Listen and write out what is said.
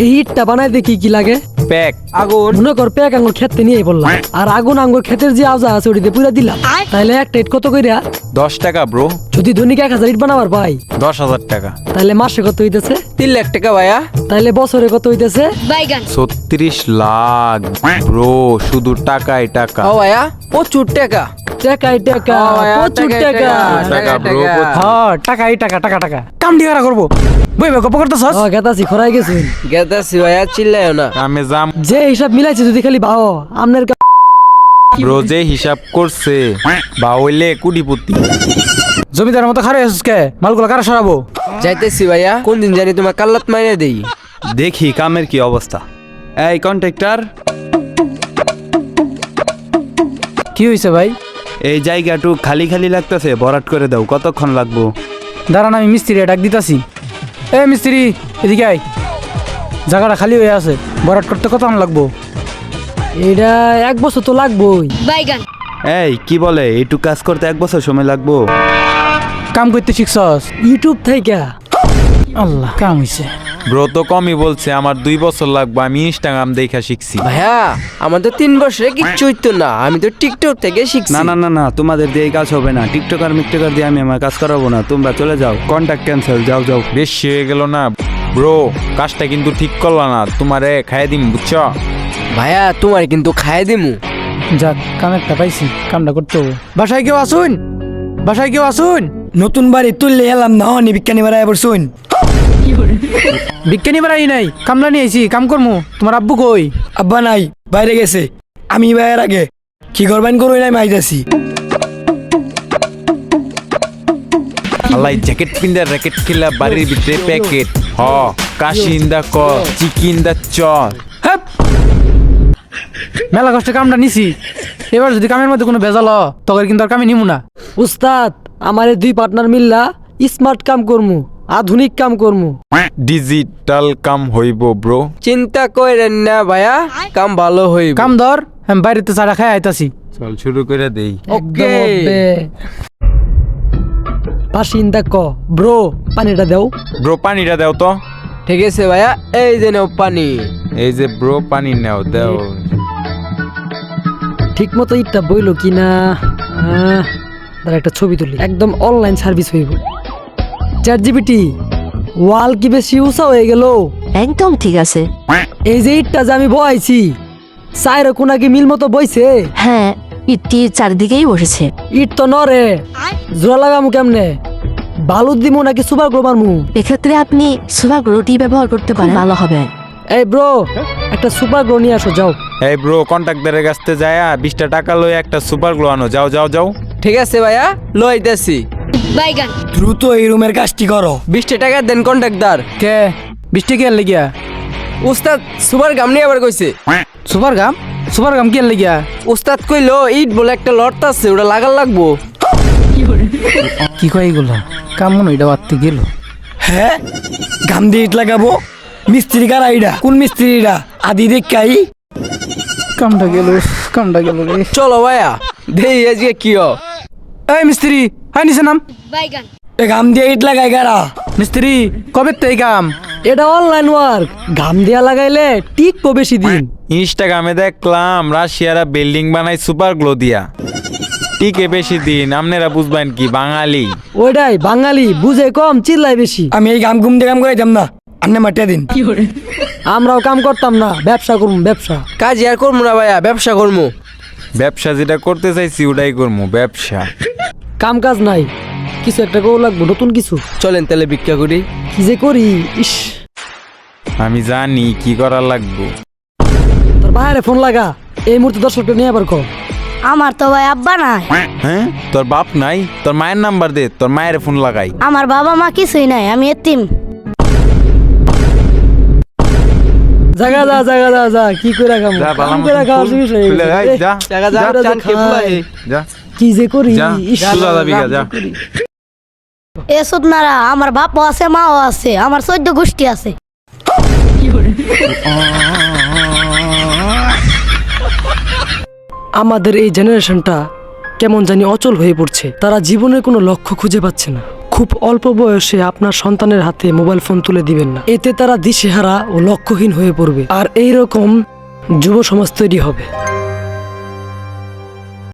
এই ইটটা বানাইতে কি কি লাগে? প্যাক আগুন। মনে কর প্যাক আঙ্গুর খেতে নিয়ে বললাম, আর আগুন আঙ্গুর ক্ষেতের যে আওজা আছে ওটিতে পুরা দিলাম, তাহলে একটা ইট কত কইরা? 10 টাকা ব্রো। যদি ধনিক 1000 ইট বানাবার পাই 10,000 টাকা। তাহলে মাসে কত হইতেছে? 3 লাখ টাকা ভাইয়া। তাহলে বছরে কত হইতেছে? 36 লাখ ব্রো, শুধু টাকাই টাকা। ও ভাইয়া প্রচুর টাকা। টাকাই টাকা, ও ভাইয়া, প্রচুর টাকাই টাকা। টাকা ব্রো। হ্যাঁ টাকাই টাকা টাকা টাকা কাম ডিগারা করবো বই গপ করতেছস। গেতাছি খরাই গেছুন। গেতাছি ভাইয়া, চিল্লাইও না। আমি যাম যে হিসাব মিলাইছে যদি খালি ভাও আমনের ব্রো, যে হিসাব করছে বা হইলে কুড়িপতি। জমিদারের মতো খারে আছিস কে? মালগুলো কারা সরাবো? যাইতেছি ভাইয়া, কোন দিন জানি তোমার কাল্লাত মাইনে দেই। দেখি কামের কি অবস্থা। এই কন্ট্রাক্টর, কি হয়েছে ভাই? এই জায়গাটু খালি খালি লাগতেছে, ভরাট করে দাও। কতক্ষণ লাগবো? দাঁড়ান আমি মিস্ত্রি ডাক দিতাছি। এ মিস্ত্রি এদিকে আয়, জায়গাটা খালি হয়ে আছে, ভরাট করতে কতক্ষণ লাগবো? এটা 1 বছর তো লাগবেই। এই কি বলে, এইটু কাজ করতে 1 বছর সময় লাগবো? কাম করতে শিখছস? ইউটিউব থেকে। আল্লাহ, কাম হয়েছে। ব্রো তো কমই বলছে, আমার 2 বছর লাগবে। আমি ইনস্টাগ্রাম দেখা শিখছি। ভাইয়া আমার তো 3 বছরে কিচ্ছু হইতো না, আমি তো টিকটক থেকে শিখছি। না না না না, তোমাদের দিয়ে এই কাজ হবে না। টিকটকার মিকটকার দিয়ে আমি আমার কাজ করাবো না। তোমরা চলে যাও, কন্ট্যাক্ট ক্যান্সেল। যাও যাও, বেশি হয়ে গেল না ব্রো। কাজটা কিন্তু ঠিক করলা না, তোমারে খাইয়ে দিম, বুঝছো? ভাইয়া তোমার কিন্তু খাইয়ে দিমু। যাক, কাম একটা পাইছি, কামটা করতে হবে। বাসায় কেউ আসুন, বাসায় কেউ আসুন। নতুন বাড়ি তুললে এলাম না হনি বিজ্ঞানী বাড়ায় বসুন। বিজ্ঞানী বাড়াই নাই, কামলা নিয়ে আইছি, কাম করমু। তোমার আব্বু কই? আব্বা নাই, বাইরে গেছে। আমি বাইরের আগে কি করবেন করুই নাই মাইতাছি। আল্লাহ, জ্যাকেট পিন্দার র্যাকেট খেলা বাড়ির ভিতরে প্যাকেট। হ, কাশি ইন দা ক, চিকি ইন দা চ। হ্যাপ! মেলা কষ্টে কামটা নিছি, এবার যদি কামের মধ্যে কোনো ভেজাল হয়, তখন কিন্তু আর কামে নিমু না। উস্তাদ, আমারে 2 পার্টনার মিললা স্মার্ট কাম করমু, আধুনিক কাম করমু। ডিজিটাল কাম হইব ব্রো। চিন্তা করেন না ভাইয়া, কাম ভালো হইব। কাম ধর, আমি বাইরেতে চারা খাই আইতাছি। চল শুরু করে দেই। ওকে। বাসিন্দা ক ব্রো, পানিটা দাও। ব্রো পানিটা দাও তো। ঠিক আছে ভাইয়া, এই যে নাও পানি। এই যে ব্রো, পানি নাও, দাও। ঠিক মতো ইটটা বইলো কিনা, তার একটা ছবি তুলি। একদম অনলাইন সার্ভিস হইব। ChatGPT, ওয়াল কি বেশি উঁচা হয়ে গেল? একদম ঠিক আছে। এই যে ইটটা যে আমি বইছি, চাইরে কোনা কি মিল মতো বইছে? হ্যাঁ, ইটটি চারিদিকেই বসেছে। ইট তো নরে, জোড়া লাগামু কেমনে? বালু দিমু নাকি সুপার গ্লো মারমু? এক্ষেত্রে আপনি সুপার রুটি ব্যবহার করতে পারেন, ভালো হবে। এই ব্রো, একটা সুপার গ্লো নিয়ে আসো, যাও। এই ব্রো, কন্ট্রাক্টরের কাছে যায় 20 টাকা লই একটা সুপার গ্লো আনো। যাও যাও যাও। ঠিক আছে ভাইয়া, লইতেছি। দ্রুত এই রুমের কাজটি করো। 20 টাকা দেন কন্ট্রাক্টর। কে 20 টাকা লেগিয়া? উস্তাদ সুপার গাম নিয়ে আবার কইছে। সুপার গাম? সুপার গাম কি লেগিয়া? উস্তাদ কইলো ইট বলে একটা লড়তা আছে, ওটা লাগার লাগবো। কি কয় এগুলো? কাম মনে এটা বাড়তে গেল। হ্যাঁ, গাম দিয়ে ইট লাগাবো? মিস্ত্রি কার আইডা? কোন মিস্ত্রিটা? আদি দেখাই। কামটা গেল, কামটা গেল রে। চলো ভাইয়া, দেই আজকে কি হ। এই মিস্ত্রি, হাই নিচে নাম। এ গাম দিয়ে ইট লাগাই গারা। মিস্ত্রি কবে তো এই কাম? এটা অনলাইন ওয়ার্ক, ঘাম দিয়া লাগাইলে টিকবো বেশি দিন। ইনস্টাগ্রামে দেখলাম রাশিয়ারা বিল্ডিং বানাই সুপার গ্লো দিয়া, টিকে বেশি দিন। আপনারা বুঝবেন কি, বাঙালি। ওইটাই বাঙালি, বুঝে কম চিল্লাই বেশি। আমি এই গাম ঘুম দিয়ে কাম করাইতাম না, আন্নে মাটিয়া দিন। আমরাও কাম করতাম না, ব্যবসা করুম ব্যবসা। কাজ আর করবো না ভাইয়া, ব্যবসা করবো। ব্যবসা যেটা করতে চাইছি ওটাই করবো, ব্যবসা। কাম কাজ নাই, কিছু একটা করো লাগবো, নতুন কিছু। চলেন তাহলে ভিক্ষা করি। কি যে করি, ইস। আমি জানি কি করা লাগবো। তোর বাইরে ফোন লাগা, এই মুহূর্তে দর্শকটা নিয়ে আবার কর। আমার তো ভাই আব্বা নাই। হ্যাঁ, তোর বাপ নাই? তোর মায়ের নাম্বার দে, তোর মায়ের ফোন লাগাই। আমার বাবা মা কিছুই নাই, আমি এতিম। জাগা যা জাগা যা যা, কি করে খাম? যা, কাম বালাম করে খাওয়ার জিনিস হয়ে খুলে, গেছে। এই, যা, জাগা যা, যা, চান খেয়ে খাই। ফুলাই। যা, কি যে করি, যা, ইস। সোজা যাবি গা, যা। এসব নারা, আমার বাপও আছে মাও আছে, আমার 14 গোষ্ঠী আছে। আমাদের এই জেনারেশনটা কেমন জানি অচল হয়ে পড়ছে। তারা জীবনের কোনো লক্ষ্য খুঁজে পাচ্ছে না। খুব অল্প বয়সে আপনার সন্তানের হাতে মোবাইল ফোন তুলে দিবেন না, এতে তারা দিশেহারা ও লক্ষ্যহীন হয়ে পড়বে, আর এইরকম যুব সমাজ তৈরি হবে।